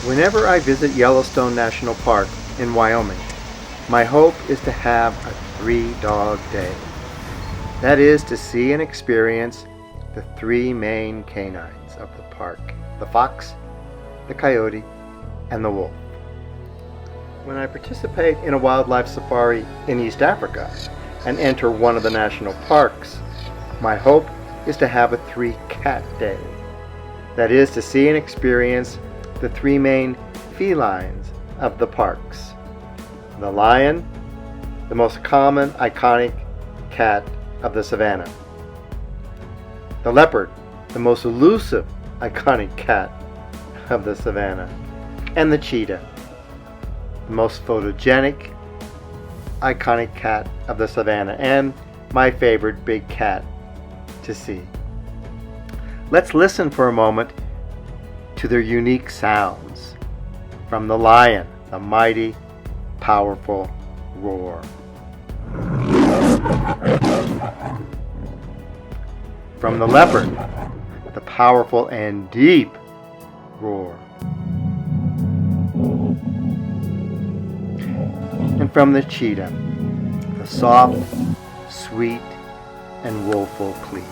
Whenever I visit Yellowstone National Park in Wyoming, my hope is to have a 3-dog day. That is to see and experience the 3 main canines of the park: the fox, the coyote, and the wolf. When I participate in a wildlife safari in East Africa and enter one of the national parks, my hope is to have a 3-cat day. That is to see and experience the 3 main felines of the parks: the lion, the most common iconic cat of the savannah; the leopard, the most elusive iconic cat of the savannah; and the cheetah, the most photogenic iconic cat of the savannah, and my favorite big cat to see. Let's listen for a moment to their unique sounds. From the lion, the mighty, powerful roar. From the leopard, the powerful and deep roar. And from the cheetah, the soft, sweet, and woeful plead.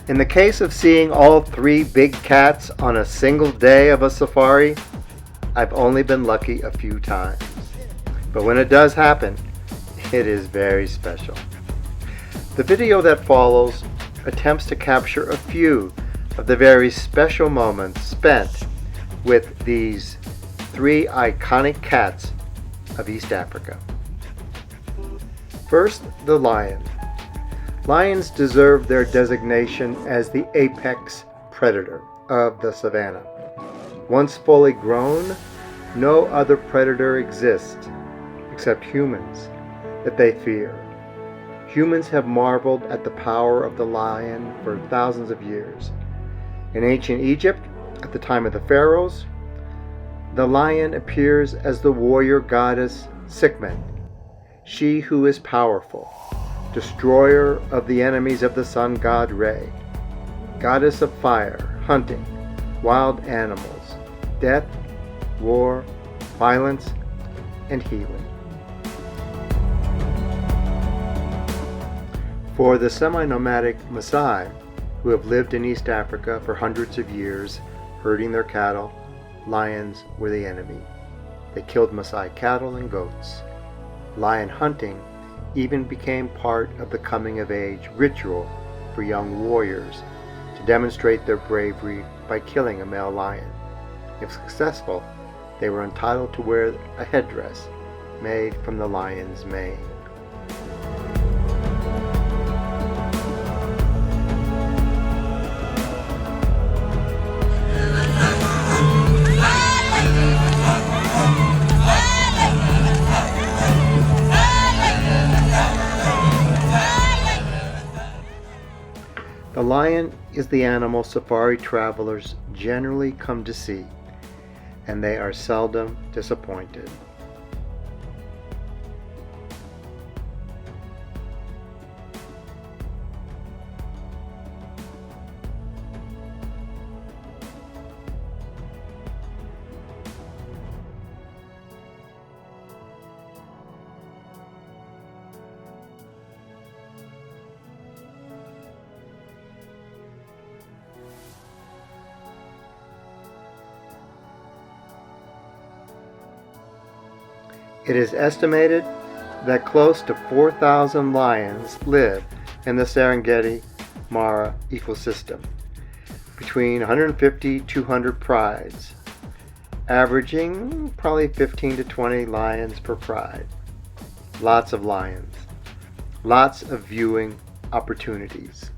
In the case of seeing all 3 big cats on a single day of a safari, I've only been lucky a few times. But when it does happen, it is very special. The video that follows attempts to capture a few of the very special moments spent with these 3 iconic cats of East Africa. First, the lion. Lions deserve their designation as the apex predator of the savannah. Once fully grown, no other predator exists except humans that they fear. Humans have marveled at the power of the lion for thousands of years. In ancient Egypt, at the time of the pharaohs, the lion appears as the warrior goddess Sekhmet, she who is powerful, destroyer of the enemies of the sun god Re, goddess of fire, hunting, wild animals, death, war, violence, and healing. For the semi-nomadic Maasai, who have lived in East Africa for hundreds of years, herding their cattle, lions were the enemy. They killed Maasai cattle and goats. Lion hunting even became part of the coming-of-age ritual for young warriors to demonstrate their bravery by killing a male lion. If successful, they were entitled to wear a headdress made from the lion's mane. The lion is the animal safari travelers generally come to see, and they are seldom disappointed. It is estimated that close to 4,000 lions live in the Serengeti Mara ecosystem, between 150 to 200 prides, averaging probably 15 to 20 lions per pride. Lots of lions, lots of viewing opportunities.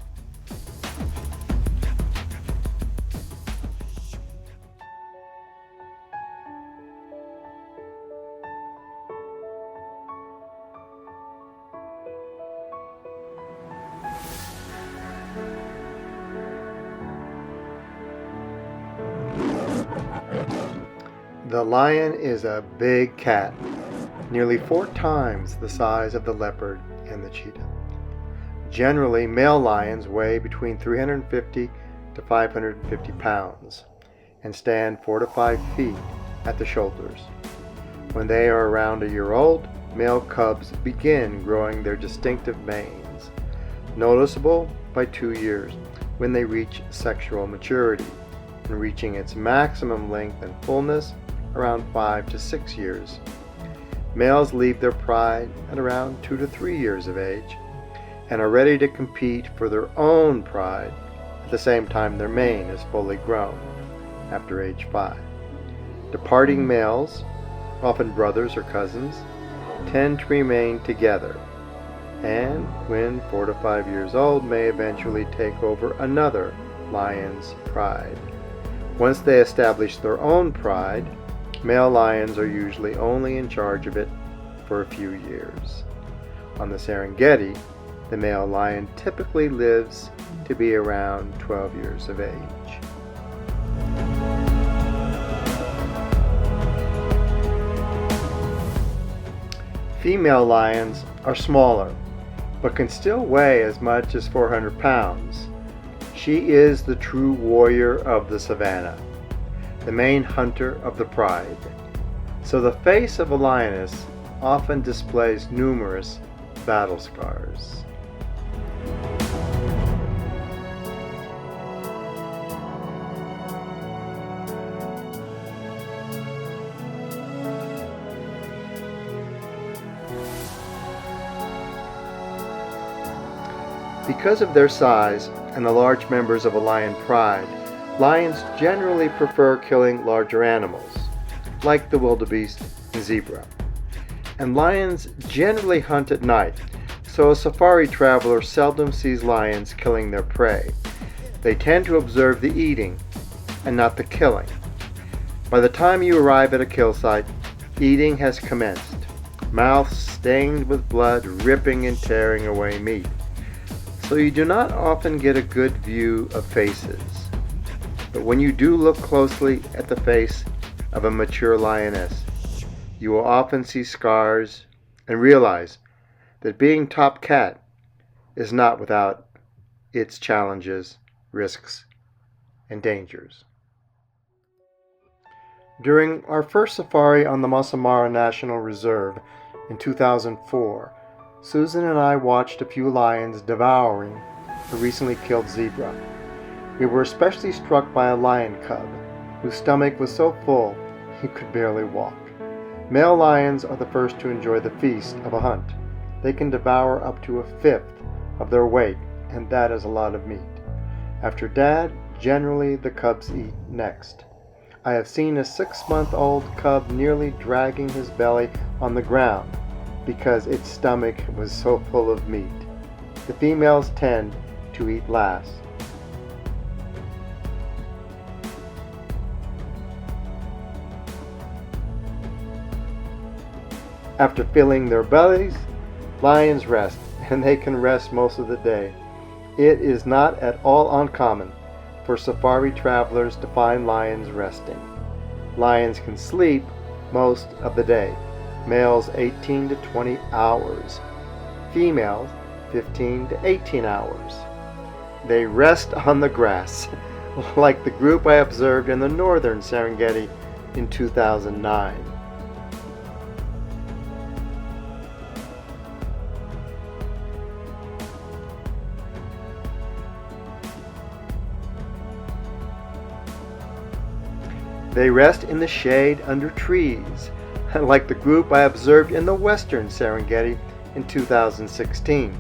The lion is a big cat nearly 4 times the size of the leopard and the cheetah. Generally, male lions weigh between 350 to 550 pounds and stand 4 to 5 feet at the shoulders. When they are around a year old, male cubs begin growing their distinctive manes, noticeable by 2 years when they reach sexual maturity, and reaching its maximum length and fullness around 5 to 6 years. Males leave their pride at around 2 to 3 years of age and are ready to compete for their own pride at the same time their mane is fully grown, after age 5. Departing males, often brothers or cousins, tend to remain together, and when 4 to 5 years old may eventually take over another lion's pride. Once they establish their own pride, male lions are usually only in charge of it for a few years. On the Serengeti, the male lion typically lives to be around 12 years of age. Female lions are smaller, but can still weigh as much as 400 pounds. She is the true warrior of the savannah, the main hunter of the pride. So the face of a lioness often displays numerous battle scars. Because of their size and the large members of a lion pride, lions generally prefer killing larger animals, like the wildebeest and zebra. And lions generally hunt at night, so a safari traveler seldom sees lions killing their prey. They tend to observe the eating and not the killing. By the time you arrive at a kill site, eating has commenced, mouths stained with blood ripping and tearing away meat. So you do not often get a good view of faces. But when you do look closely at the face of a mature lioness, you will often see scars and realize that being top cat is not without its challenges, risks, and dangers. During our first safari on the Masai Mara National Reserve in 2004, Susan and I watched a few lions devouring a recently killed zebra. We were especially struck by a lion cub whose stomach was so full he could barely walk. Male lions are the first to enjoy the feast of a hunt. They can devour up to a fifth of their weight, and that is a lot of meat. After dad, generally the cubs eat next. I have seen a 6-month-old cub nearly dragging his belly on the ground because its stomach was so full of meat. The females tend to eat last. After filling their bellies, lions rest, and they can rest most of the day. It is not at all uncommon for safari travelers to find lions resting. Lions can sleep most of the day. Males 18 to 20 hours, females 15 to 18 hours. They rest on the grass, like the group I observed in the northern Serengeti in 2009. They rest in the shade under trees, like the group I observed in the western Serengeti in 2016.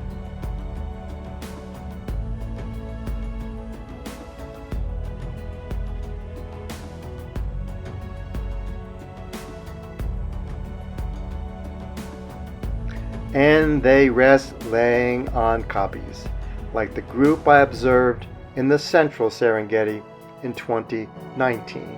And they rest laying on kopjes, like the group I observed in the central Serengeti in 2019.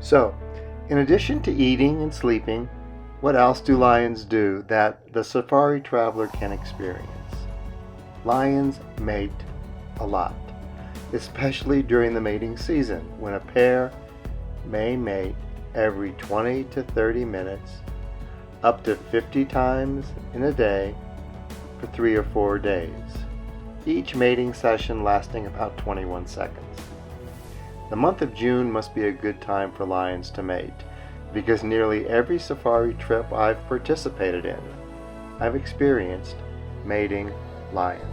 So, in addition to eating and sleeping, what else do lions do that the safari traveler can experience? Lions mate a lot, especially during the mating season, when a pair may mate every 20 to 30 minutes, up to 50 times in a day for 3 or 4 days, each mating session lasting about 21 seconds. The month of June must be a good time for lions to mate, because nearly every safari trip I've participated in, I've experienced mating lions.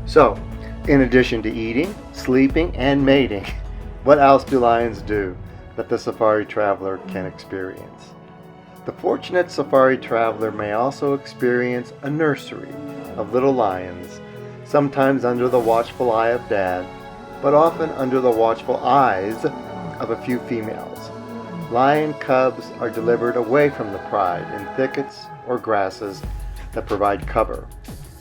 So, in addition to eating, sleeping, and mating, what else do lions do that the safari traveler can experience? The fortunate safari traveler may also experience a nursery of little lions, sometimes under the watchful eye of Dad, but often under the watchful eyes of a few females. Lion cubs are delivered away from the pride in thickets or grasses that provide cover,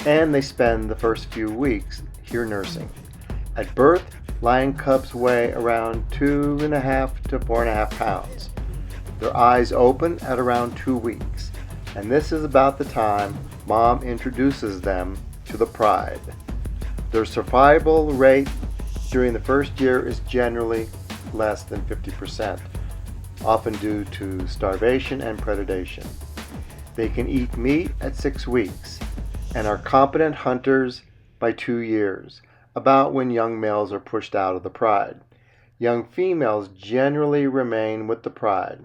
and they spend the first few weeks here nursing. At birth, lion cubs weigh around 2.5 to 4.5 pounds. Their eyes open at around 2 weeks, and this is about the time Mom introduces them to the pride. Their survival rate during the first year is generally less than 50%, often due to starvation and predation. They can eat meat at 6 weeks and are competent hunters by 2 years, about when young males are pushed out of the pride. Young females generally remain with the pride.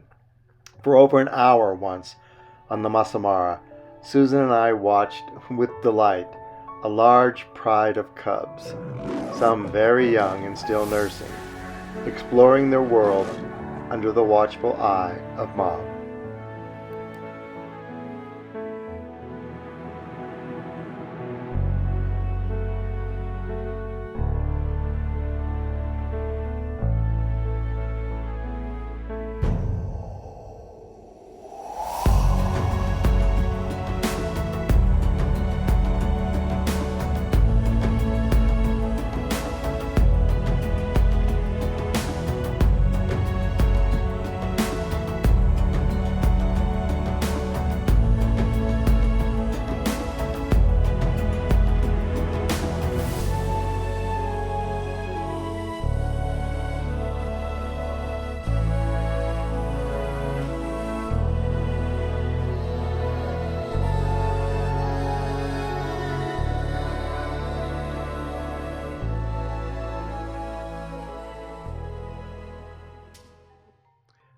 For over an hour once on the Masamara, Susan and I watched with delight a large pride of cubs, some very young and still nursing, exploring their world under the watchful eye of Mom.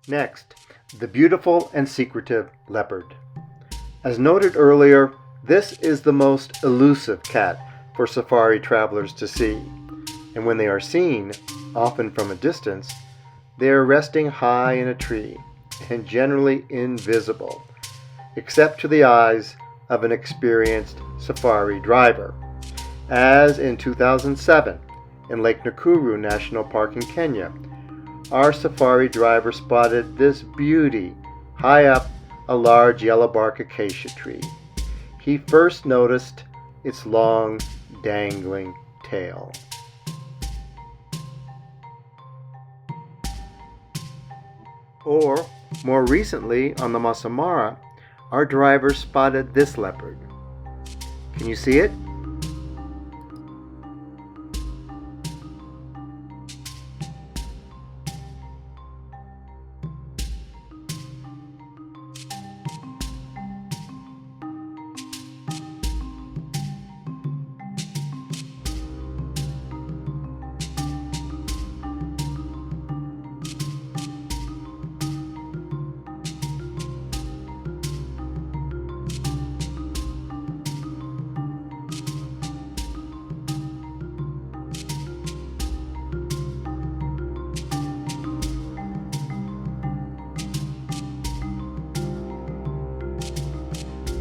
Next, the beautiful and secretive leopard. As noted earlier, this is the most elusive cat for safari travelers to see, and when they are seen, often from a distance, they are resting high in a tree and generally invisible, except to the eyes of an experienced safari driver, as in 2007 in Lake Nakuru National Park in Kenya. Our safari driver spotted this beauty high up a large yellow bark acacia tree. He first noticed its long, dangling tail. Or, more recently on the Masamara, our driver spotted this leopard. Can you see it?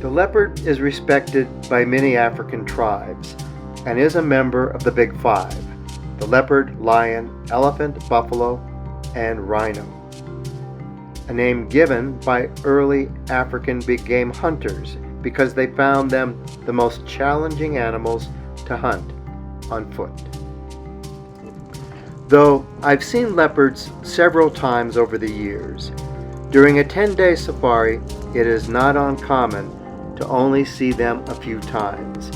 The leopard is respected by many African tribes and is a member of the Big Five: the leopard, lion, elephant, buffalo, and rhino. A name given by early African big game hunters because they found them the most challenging animals to hunt on foot. Though I've seen leopards several times over the years, during a 10-day safari it is not uncommon to only see them a few times,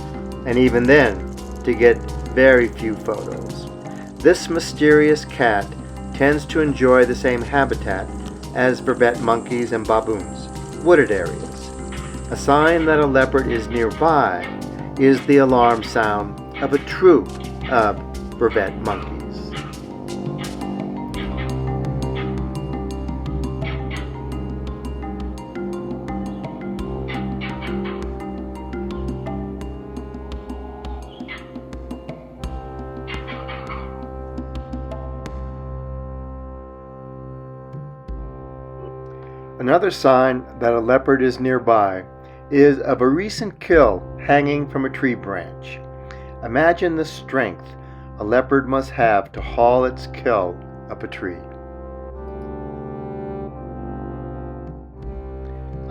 and even then to get very few photos. This mysterious cat tends to enjoy the same habitat as vervet monkeys and baboons, wooded areas. A sign that a leopard is nearby is the alarm sound of a troop of vervet monkeys. Another sign that a leopard is nearby is of a recent kill hanging from a tree branch. Imagine the strength a leopard must have to haul its kill up a tree.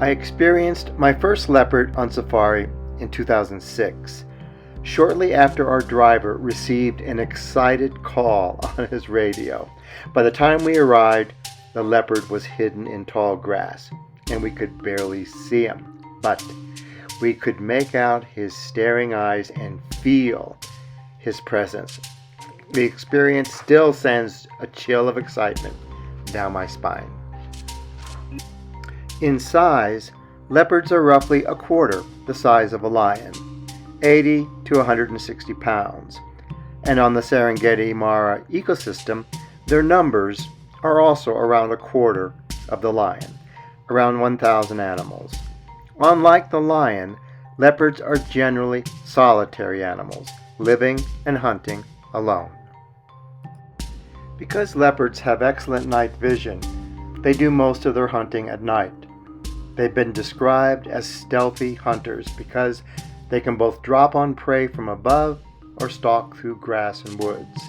I experienced my first leopard on safari in 2006, shortly after our driver received an excited call on his radio. By the time we arrived, the leopard was hidden in tall grass, and we could barely see him, but we could make out his staring eyes and feel his presence. The experience still sends a chill of excitement down my spine. In size, leopards are roughly a quarter the size of a lion, 80 to 160 pounds, and on the Serengeti Mara ecosystem, their numbers are also around a quarter of the lion, around 1,000 animals. Unlike the lion, leopards are generally solitary animals, living and hunting alone. Because leopards have excellent night vision, they do most of their hunting at night. They've been described as stealthy hunters because they can both drop on prey from above or stalk through grass and woods.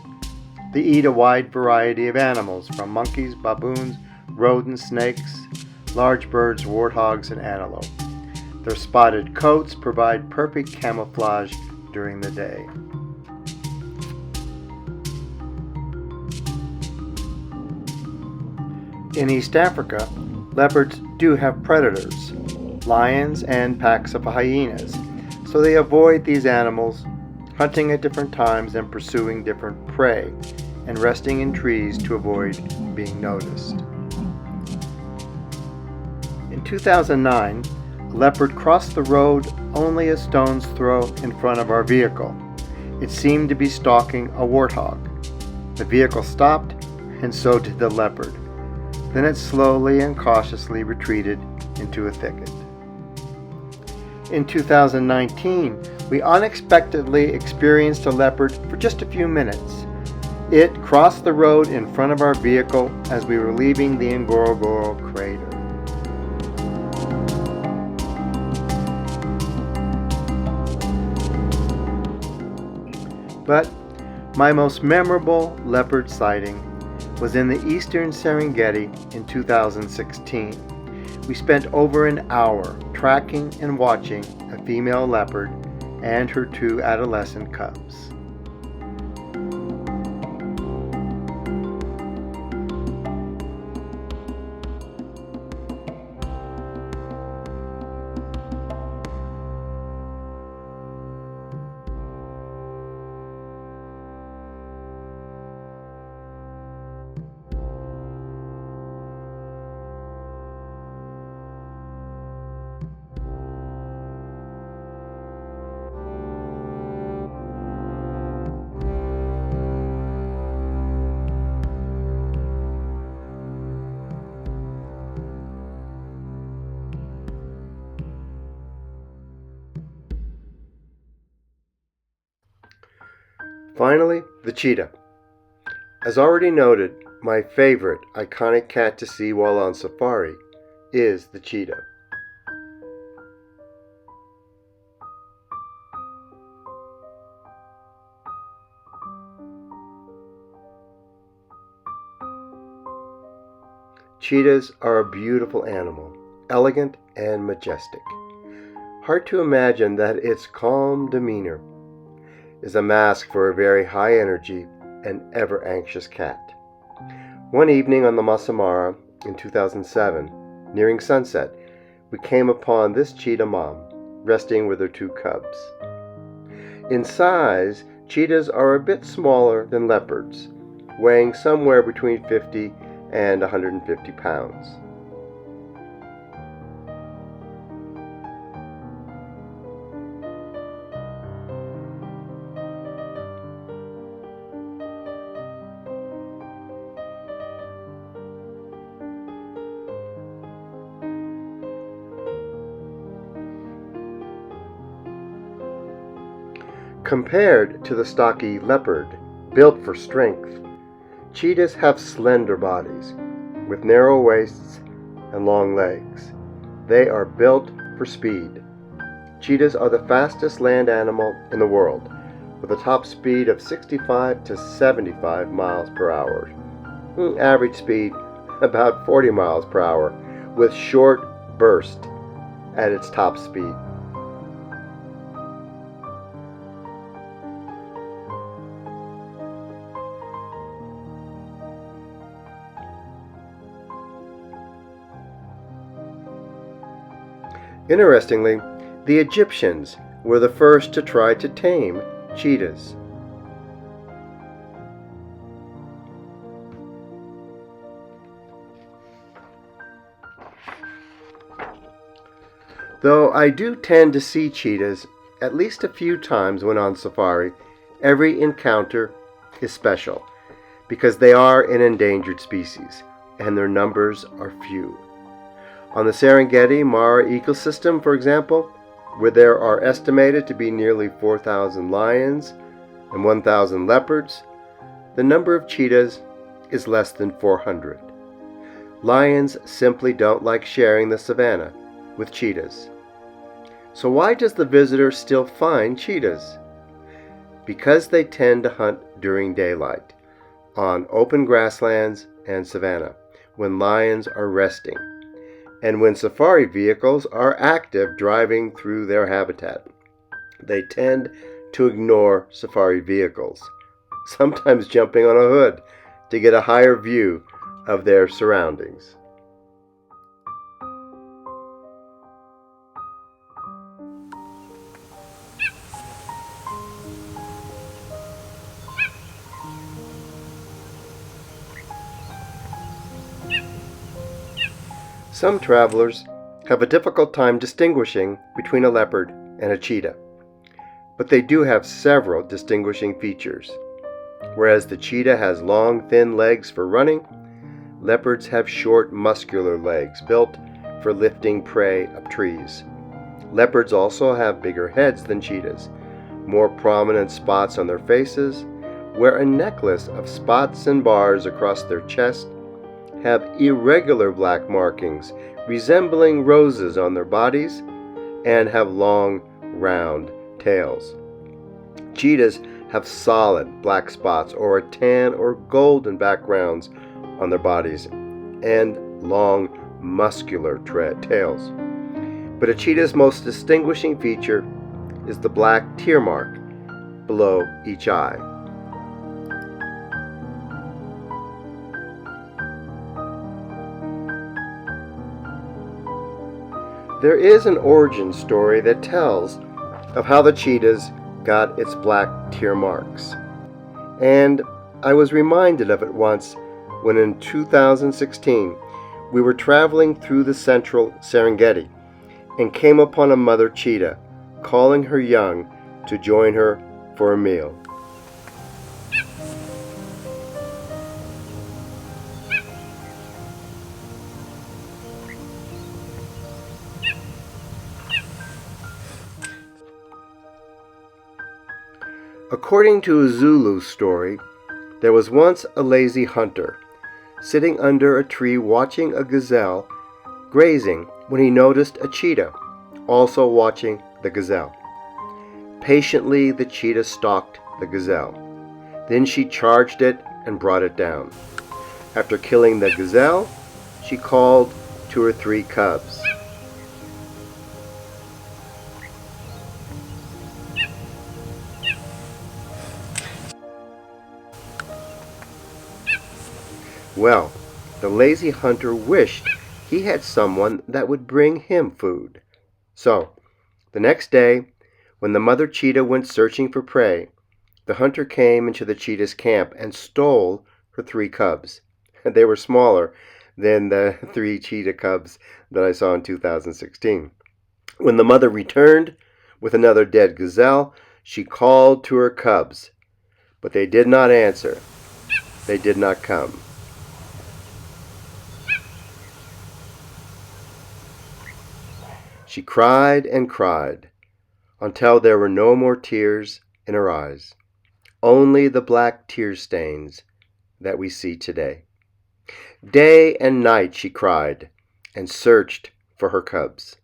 They eat a wide variety of animals, from monkeys, baboons, rodents, snakes, large birds, warthogs, and antelope. Their spotted coats provide perfect camouflage during the day. In East Africa, leopards do have predators, lions and packs of hyenas, so they avoid these animals, hunting at different times and pursuing different prey, and resting in trees to avoid being noticed. In 2009, a leopard crossed the road only a stone's throw in front of our vehicle. It seemed to be stalking a warthog. The vehicle stopped, and so did the leopard. Then it slowly and cautiously retreated into a thicket. In 2019, we unexpectedly experienced a leopard for just a few minutes. It crossed the road in front of our vehicle as we were leaving the Ngorongoro crater. But my most memorable leopard sighting was in the eastern Serengeti in 2016. We spent over an hour tracking and watching a female leopard and her 2 adolescent cubs. Finally, the cheetah. As already noted, my favorite iconic cat to see while on safari is the cheetah. Cheetahs are a beautiful animal, elegant and majestic. Hard to imagine that its calm demeanor is a mask for a very high energy and ever anxious cat. One evening on the Masamara in 2007, nearing sunset, we came upon this cheetah mom resting with her 2 cubs. In size, cheetahs are a bit smaller than leopards, weighing somewhere between 50 and 150 pounds. Compared to the stocky leopard, built for strength, cheetahs have slender bodies with narrow waists and long legs. They are built for speed. Cheetahs are the fastest land animal in the world, with a top speed of 65 to 75 miles per hour. Average speed about 40 miles per hour, with short bursts at its top speed. Interestingly, the Egyptians were the first to try to tame cheetahs. Though I do tend to see cheetahs at least a few times when on safari, every encounter is special because they are an endangered species and their numbers are few. On the Serengeti Mara ecosystem, for example, where there are estimated to be nearly 4,000 lions and 1,000 leopards, the number of cheetahs is less than 400. Lions simply don't like sharing the savanna with cheetahs. So why does the visitor still find cheetahs? Because they tend to hunt during daylight, on open grasslands and savanna, when lions are resting, and when safari vehicles are active driving through their habitat. They tend to ignore safari vehicles, sometimes jumping on a hood to get a higher view of their surroundings. Some travelers have a difficult time distinguishing between a leopard and a cheetah, but they do have several distinguishing features. Whereas the cheetah has long, thin legs for running, leopards have short, muscular legs built for lifting prey up trees. Leopards also have bigger heads than cheetahs, more prominent spots on their faces, wear a necklace of spots and bars across their chest, have irregular black markings resembling roses on their bodies, and have long, round tails. Cheetahs have solid black spots or a tan or golden backgrounds on their bodies, and long, muscular tails. But a cheetah's most distinguishing feature is the black tear mark below each eye. There is an origin story that tells of how the cheetahs got its black tear marks. And I was reminded of it once when in 2016 we were traveling through the central Serengeti and came upon a mother cheetah calling her young to join her for a meal. According to a Zulu story, there was once a lazy hunter sitting under a tree watching a gazelle grazing when he noticed a cheetah also watching the gazelle. Patiently, the cheetah stalked the gazelle. Then she charged it and brought it down. After killing the gazelle, she called to her 3 cubs. Well, the lazy hunter wished he had someone that would bring him food. So, the next day, when the mother cheetah went searching for prey, the hunter came into the cheetah's camp and stole her 3 cubs. They were smaller than the 3 cheetah cubs that I saw in 2016. When the mother returned with another dead gazelle, she called to her cubs, but they did not answer. They did not come. She cried and cried until there were no more tears in her eyes, only the black tear stains that we see today. Day and night she cried and searched for her cubs,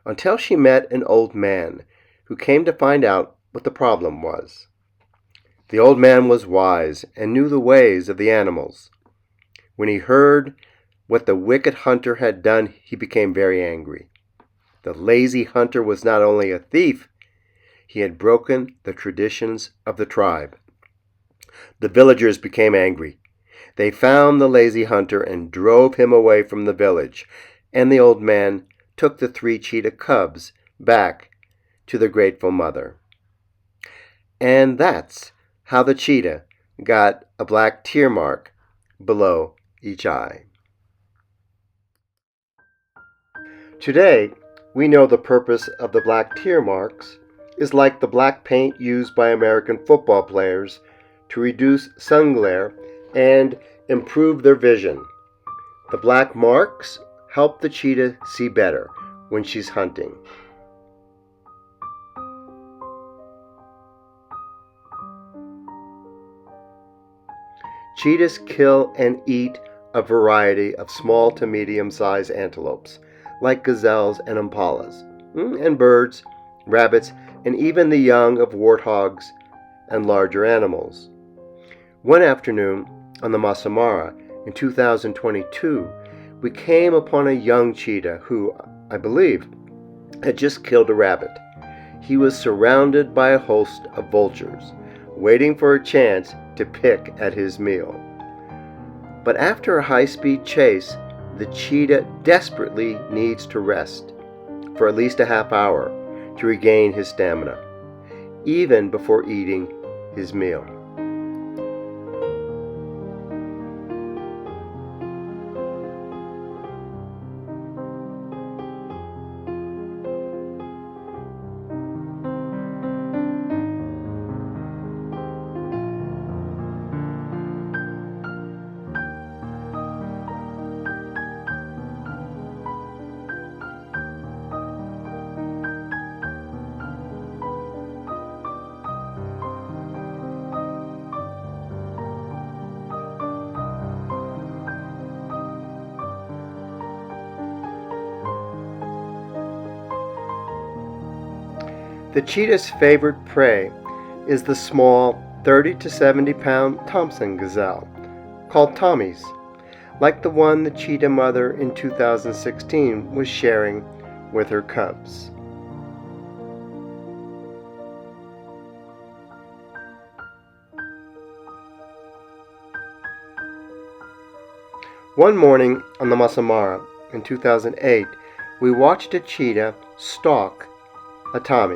until she met an old man who came to find out what the problem was. The old man was wise and knew the ways of the animals. When he heard what the wicked hunter had done, he became very angry. The lazy hunter was not only a thief, he had broken the traditions of the tribe. The villagers became angry. They found the lazy hunter and drove him away from the village, and the old man took the 3 cheetah cubs back to their grateful mother. And that's how the cheetah got a black tear mark below each eye. Today, we know the purpose of the black tear marks is like the black paint used by American football players to reduce sun glare and improve their vision. The black marks help the cheetah see better when she's hunting. Cheetahs kill and eat a variety of small to medium-sized antelopes, like gazelles and impalas, and birds, rabbits, and even the young of warthogs and larger animals. One afternoon on the Masai Mara in 2022, we came upon a young cheetah who, I believe, had just killed a rabbit. He was surrounded by a host of vultures, waiting for a chance to pick at his meal. But after a high-speed chase, the cheetah desperately needs to rest for at least a half hour to regain his stamina, even before eating his meal. The cheetah's favorite prey is the small 30 to 70 pound Thompson gazelle, called Tommies, like the one the cheetah mother in 2016 was sharing with her cubs. One morning on the Masai Mara in 2008, we watched a cheetah stalk a Tommy.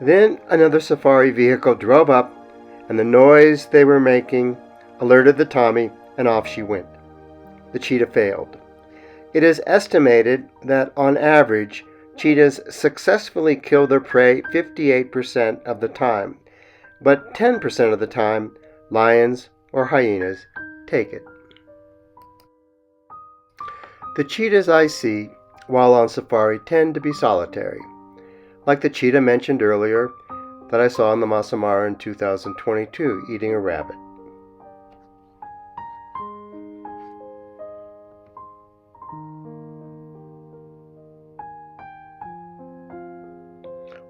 Then another safari vehicle drove up, and the noise they were making alerted the Tommy, and off she went. The cheetah failed. It is estimated that on average, cheetahs successfully kill their prey 58% of the time, but 10% of the time, lions or hyenas take it. The cheetahs I see while on safari tend to be solitary, like the cheetah mentioned earlier that I saw in the Masai Mara in 2022 eating a rabbit.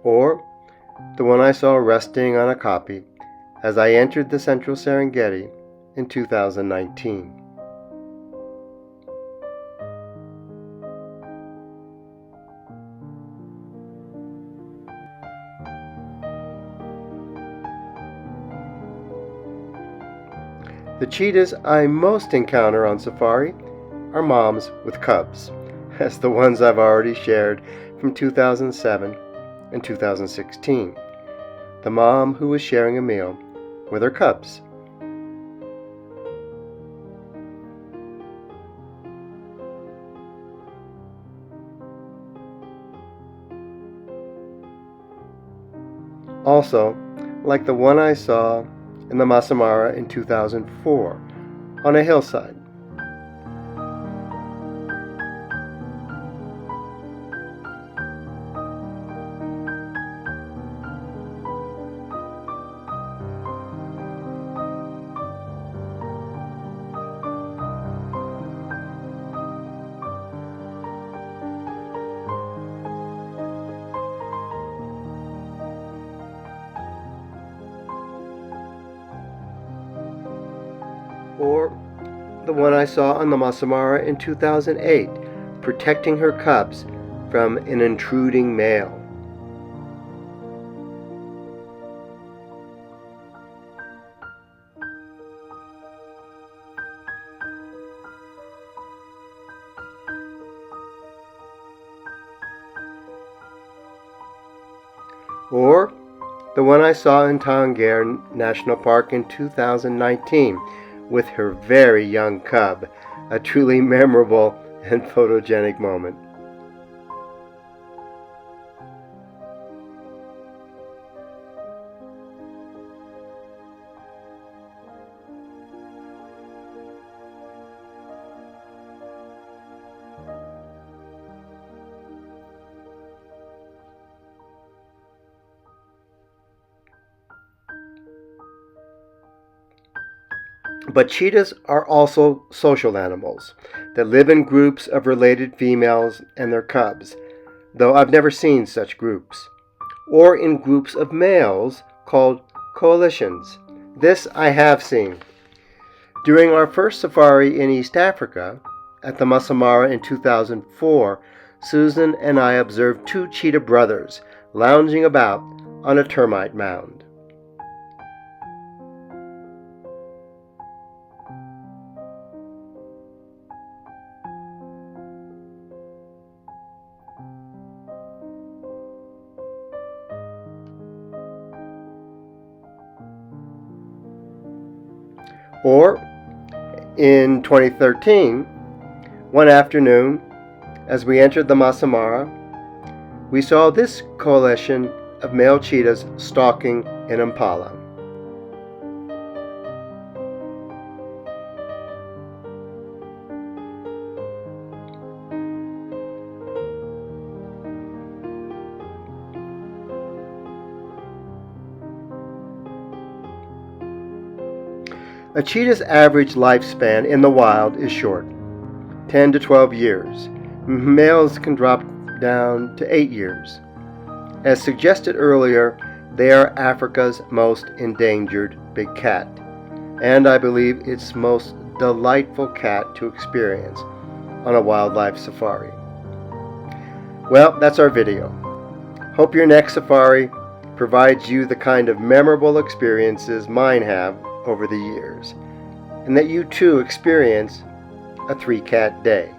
or the one I saw resting on a kopje as I entered the central Serengeti in 2019. The cheetahs I most encounter on safari are moms with cubs, as the ones I've already shared from 2007 and 2016. The mom who was sharing a meal with her cubs. Also, like the one I saw in the Masai Mara in 2004 on a hillside. Or the one I saw on the Masai Mara in 2008, protecting her cubs from an intruding male. Or the one I saw in Tangier National Park in 2019, with her very young cub, a truly memorable and photogenic moment. But cheetahs are also social animals that live in groups of related females and their cubs, though I've never seen such groups, or in groups of males called coalitions. This I have seen. During our first safari in East Africa, at the Masai Mara in 2004, Susan and I observed two cheetah brothers lounging about on a termite mound. Or, in 2013, one afternoon, as we entered the Masai Mara, we saw this coalition of male cheetahs stalking an impala. A cheetah's average lifespan in the wild is short, 10 to 12 years. Males can drop down to 8 years. As suggested earlier, they are Africa's most endangered big cat, and I believe its most delightful cat to experience on a wildlife safari. Well, that's our video. Hope your next safari provides you the kind of memorable experiences mine have over the years, and that you too experience a 3-cat day.